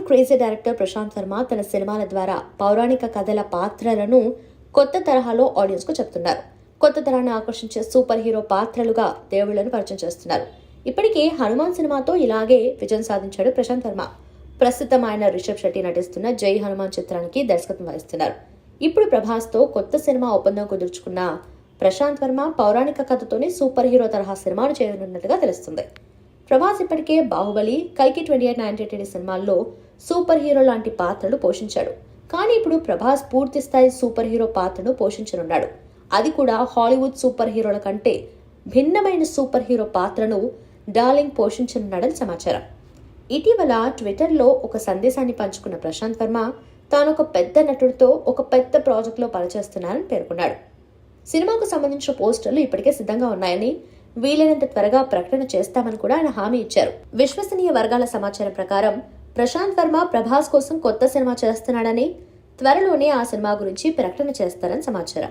Crazy director Prashanth Varma తన సినిమాల ద్వారా పౌరాణిక కథల పాత్రలను కొత్త తరహాలో ఆడియన్స్ కు చెప్తున్నారు. కొత్త తరాన్ని ఆకర్షించే సూపర్ హీరో పాత్రలుగా దేవుళ్లను పరిచయం చేస్తున్నారు. ఇప్పటికే హనుమాన్ సినిమాతో ఇలాగే విజయం సాధించాడు ప్రశాంత్ వర్మ. ప్రస్తుతం ఆయన రిషబ్ శెట్టి నటిస్తున్న జై హనుమాన్ చిత్రానికి దర్శకత్వం వహిస్తున్నారు. ఇప్పుడు ప్రభాస్ తో కొత్త సినిమా ఒప్పందం కుదుర్చుకున్న ప్రశాంత్ వర్మ పౌరాణిక కథతోనే సూపర్ హీరో తరహా సినిమాను చేయనున్నట్టుగా తెలుస్తుంది. ప్రభాస్ ఇప్పటికే బాహుబలి, కల్కి 28 సినిమాల్లో సూపర్ హీరో లాంటి పాత్రలు పోషించాడు. కానీ ఇప్పుడు ప్రభాస్ పూర్తి స్థాయి సూపర్ హీరో పాత్రను పోషించనున్నాడు. అది కూడా హాలీవుడ్ సూపర్ హీరోల కంటే భిన్నమైన సూపర్ హీరో పాత్రను డార్లింగ్ పోషించనున్నాడని సమాచారం. ఇటీవల ట్విట్టర్లో ఒక సందేశాన్ని పంచుకున్న ప్రశాంత్ వర్మ తాను ఒక పెద్ద నటుడితో ఒక పెద్ద ప్రాజెక్టులో పనిచేస్తున్నారని పేర్కొన్నాడు. సినిమాకు సంబంధించిన పోస్టర్లు ఇప్పటికే సిద్ధంగా ఉన్నాయని, వీలైనంత త్వరగా ప్రకటన చేస్తామని కూడా ఆయన హామీ ఇచ్చారు. విశ్వసనీయ వర్గాల సమాచారం ప్రకారం ప్రశాంత్ వర్మ ప్రభాస్ కోసం కొత్త సినిమా చేస్తున్నాడని, త్వరలోనే ఆ సినిమా గురించి ప్రకటన చేస్తారని సమాచారం.